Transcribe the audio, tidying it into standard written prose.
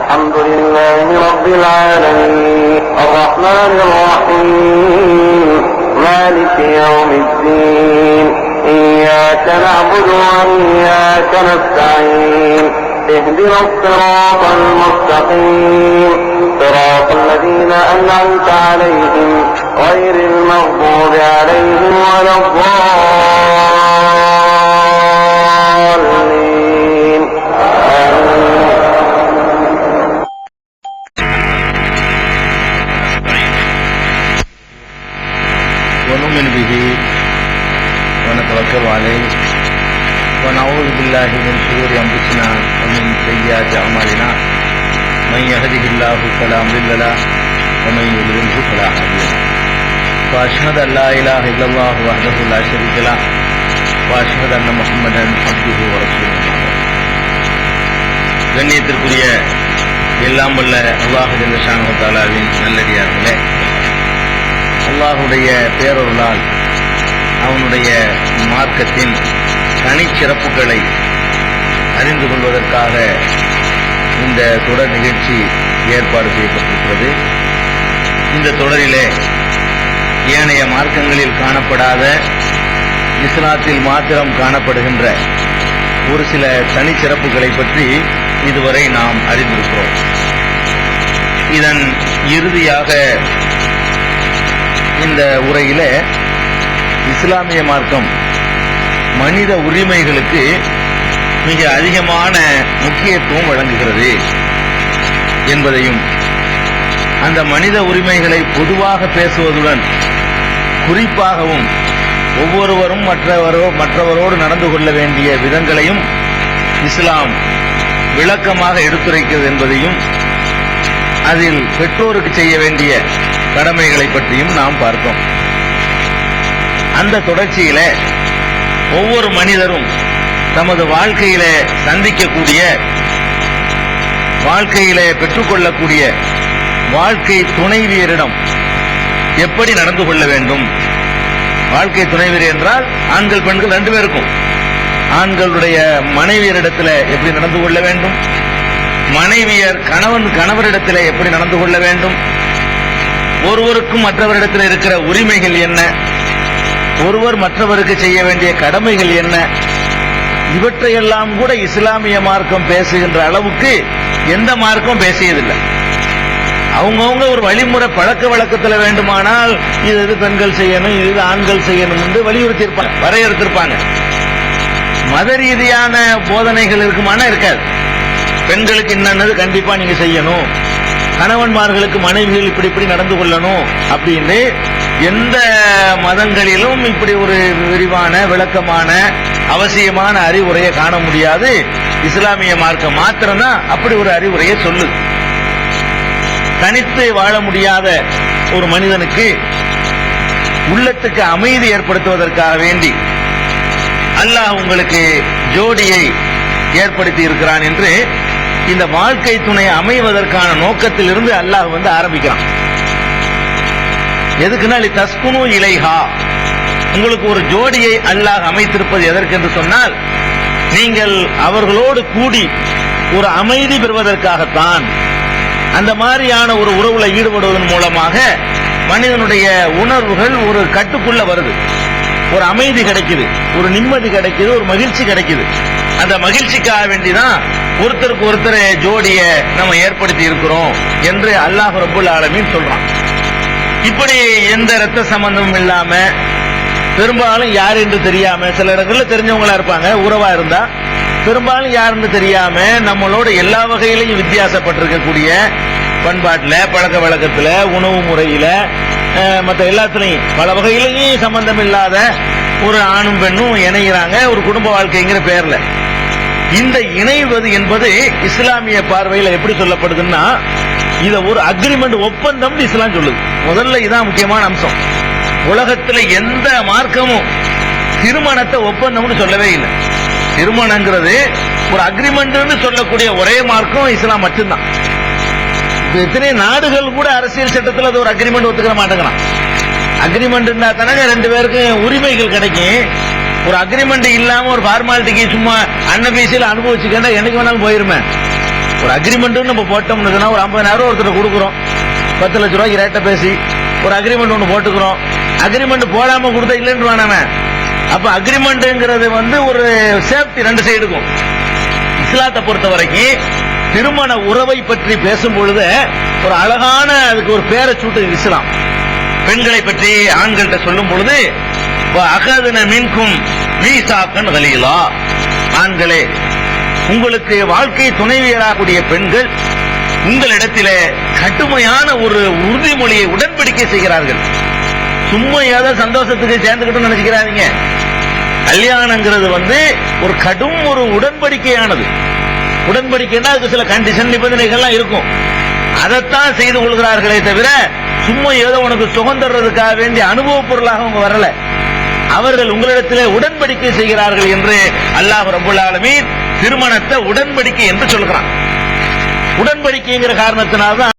الحمد لله رب العالمين الرحمن الرحيم مالك يوم الدين إياك نعبد وإياك نستعين اهدنا الصراط المستقيم صراط الذين أنعمت عليهم غير المغضوب عليهم ولا الضالين ونؤمن به ونتوكل عليه ونعوذ بالله من شرور أنفسنا ومن سيئات أعمالنا من يهده الله فلا مضل له ومن يضلله فلا هادي له وأشهد أن لا إله إلا الله وحده لا شريك له وأشهد أن محمدا عبده ورسوله. கண்ணியத்திற்குரிய எல்லாம் வல்ல அல்லாஹ் ஜல்ல ஷானஹு தஆலாவின் நல்லடியார்களே, அல்லாஹுடைய பேரருளால் அவனுடைய மார்க்கத்தின் தனிச்சிறப்புகளை அறிந்து கொள்வதற்காக இந்த தொடர் நிகழ்ச்சி ஏற்பாடு செய்யப்பட்டிருக்கிறது. இந்த தொடரிலே ஏனைய மார்க்கங்களில் காணப்படாத, இஸ்லாத்தில் மாத்திரம் காணப்படுகின்ற ஒரு சில தனிச்சிறப்புகளை பற்றி இதுவரை நாம் அறிந்திருக்கிறோம். இதன் இறுதியாக இந்த உரையிலே இஸ்லாமிய மார்க்கம் மனித உரிமைகளுக்கு மிக அதிகமான முக்கியத்துவம் வழங்குகிறது என்பதையும், அந்த மனித உரிமைகளை பொதுவாக பேசுவதுடன் குறிப்பாகவும் ஒவ்வொருவரும் மற்றவரோடு நடந்து கொள்ள வேண்டிய விதங்களையும் இஸ்லாம் விளக்கமாக எடுத்துரைக்கிறது என்பதையும், அதில் பெற்றோருக்கு செய்ய வேண்டிய கடமைகளை பற்றியும் நாம் பார்த்தோம். அந்த தொடர்ச்சியில ஒவ்வொரு மனிதரும் தமது வாழ்க்கையிலே சந்திக்கக்கூடிய, வாழ்க்கையிலே பெற்றுக்கொள்ளக்கூடிய வாழ்க்கை துணைவியரிடம் எப்படி நடந்து கொள்ள வேண்டும். வாழ்க்கை துணைவியர் என்றால் ஆண்கள் பெண்கள் ரெண்டு பேருக்கும், ஆண்களுடைய மனைவியரிடத்தில் எப்படி நடந்து கொள்ள வேண்டும், மனைவியர் கணவரிடத்தில் எப்படி நடந்து கொள்ள வேண்டும், ஒருவருக்கும் மற்றவரிடத்தில் இருக்கிற உரிமைகள் என்ன, ஒருவர் மற்றவருக்கு செய்ய வேண்டிய கடமைகள் என்ன, இவற்றையெல்லாம் கூட இஸ்லாமிய மார்க்கம் பேசுகின்ற அளவுக்கு எந்த மார்க்கம் பேசியதில்லை. அவங்கவுங்க ஒரு வழிமுறை பழக்க வழக்கத்தில் வேண்டுமானால் இது பெண்கள் செய்யணும், இது ஆண்கள் செய்யணும் என்று வலியுறுத்தியிருப்பாங்க, வரையறுத்திருப்பாங்க. மத ரீதியான போதனைகள் இருக்குமானா இருக்காது. பெண்களுக்கு என்னன்னது கண்டிப்பா நீங்க செய்யணும், கணவன்மார்களுக்கு மனைவிகள் இப்படி நடந்து கொள்ளணும் அப்படின்னு எந்த மதங்களிலும் இப்படி ஒரு விரிவான விளக்கமான அவசியமான அறிவுரையை காண முடியாது. இஸ்லாமிய மார்க்கம் மாத்திரம்தான் அப்படி ஒரு அறிவுரையை சொல்லுது. தனித்து வாழ முடியாத ஒரு மனிதனுக்கு உள்ளத்துக்கு அமைதி ஏற்படுத்துவதற்காக வேண்டி அல்லாஹ் உங்களுக்கு ஜோடியை ஏற்படுத்தி இருக்கிறான் என்று இந்த வாழ்க்கை துணை அமைவதற்கான நோக்கத்தில் இருந்து அல்லாஹ் ஆரம்பிக்கிறான். எதுக்குன்னா தஸ்குனு இலைஹா, உங்களுக்கு ஒரு ஜோடியை அல்லாஹ் அமைத்திருப்பது எதற்கு என்று சொன்னால், நீங்கள் அவர்களோடு கூடி ஒரு அமைதி பெறுவதற்காகத்தான். அந்த மாதிரியான ஒரு உறவுல ஈடுபடுவதன் மூலமாக மனிதனுடைய உணர்வுகள் ஒரு கட்டுக்குள்ள வருது, ஒரு அமைதி கிடைக்குது, ஒரு நிம்மதி கிடைக்குது, ஒரு மகிழ்ச்சி கிடைக்குது. அந்த மகிழ்ச்சிக்காக வேண்டிதான் ஒருத்தருக்கு ஒருத்தர் ஜோடிய நம்ம ஏற்படுத்தி இருக்கிறோம் என்று அல்லாஹ் ரப்புல் ஆலமீன் சொல்றான். இப்படி எந்த இரத்த சம்பந்தமும் இல்லாம, பெரும்பாலும் யார் என்று தெரியாம, சில இடங்கள்ல தெரிஞ்சவங்களா இருப்பாங்க, உறவா இருந்தா பெரும்பாலும் யாருன்னு தெரியாம நம்மளோட எல்லா வகையிலையும் வித்தியாசப்பட்டிருக்கக்கூடிய பண்பாட்டுல, பழக்க வழக்கத்துல, உணவு முறையில, மற்ற எல்லாத்துலையும் பல வகையிலையும் சம்பந்தம் இல்லாத ஒரு ஆணும் பெண்ணும் இணைகிறாங்க ஒரு குடும்ப வாழ்க்கைங்கிற பெயர்ல. இந்த இணைவது என்பது இஸ்லாமிய பார்வையில் எப்படி சொல்லப்படுதுன்னா, இத ஒரு அக்ரிமெண்ட், ஒப்பந்தம் இஸ்லாம் சொல்லுது. முதல்ல இதான் முக்கியமான அம்சம். உலகத்தில் எந்த மார்க்கமும் திருமணத்தை ஒப்பந்தம்னு சொல்லவே இல்லை. திருமணங்கிறது ஒரு அக்ரிமெண்ட் சொல்லக்கூடிய ஒரே மார்க்கம் இஸ்லாம் மட்டும்தான். எத்தனை நாடுகள் கூட அரசியல் சட்டத்தில் அது ஒரு அக்ரிமெண்ட் ஒத்துக்க மாட்டேங்கிறான். அக்ரிமெண்ட் இருந்தா தானே ரெண்டு பேருக்கும் உரிமைகள் கிடைக்கும். ஒரு அக்ரிமெண்ட் இல்லாம ஒரு ஃபார்மாலிட்டிக்கு சும்மா அன்னபீசியில் அனுபவிச்சுக்கிட்டா என்னைக்கு வேணாலும் போயிருமே. ஒரு அக்ரிமெண்ட் நம்ம போட்டோம்னு சொன்னா ஒரு 50,000 ஒருத்தர் கொடுக்குறோம், 10 லட்ச ரூபாய்க்கு ரேட்டை பேசி ஒரு அக்ரிமெண்ட் ஒன்று போட்டுக்கிறோம். அக்ரிமெண்ட் போடாம கொடுத்தா இல்லைன்னு வேணாமே. அப்ப அக்ரிமெண்ட்ங்கிறது ஒரு சேஃப்டி ரெண்டு சைடுக்கும். இஸ்லாத்தை பொறுத்த வரைக்கும் திருமண உறவை பற்றி பேசும் பொழுது ஒரு அழகான அதுக்கு ஒரு பேரை சூட்டு இஸ்லாம். பெண்களை பற்றி ஆண்கள்கிட்ட சொல்லும் பொழுது அகதுன மின்கும் மீசாக்கன் கலீலா, ஆண்களே உங்களுக்கு வாழ்க்கை துணைவியராகக்கூடிய பெண்கள் உங்களிடத்திலே கடுமையான ஒரு உறுதிமொழியை உடன்படிக்கை செய்கிறார்கள். சும்மா ஏதோ சந்தோஷத்துக்கு சேர்ந்துக்கிட்டு நினைச்சுக்கிறாதீங்க. கல்யாணங்கிறது ஒரு கடும் ஒரு உடன்படிக்கையானது. உடன்படிக்கைன்னா அதுக்கு சில கண்டிஷன் நிபந்தனைகள்லாம் இருக்கும். அதைத்தான் செய்து கொள்கிறார்களே தவிர சும்மா ஏதோ உனக்கு சுகந்தர்றதுக்காக வேண்டிய அனுபவ பொருளாக அவங்க வரல. அவர்கள் உங்களிடத்திலே உடன்படிக்கை செய்கிறார்கள் என்று அல்லாஹ் ரப்பல் ஆலமீன் திருமணத்தை உடன்படிக்கை என்று சொல்கிறான். உடன்படிக்கைங்கிற காரணத்தினால்தான்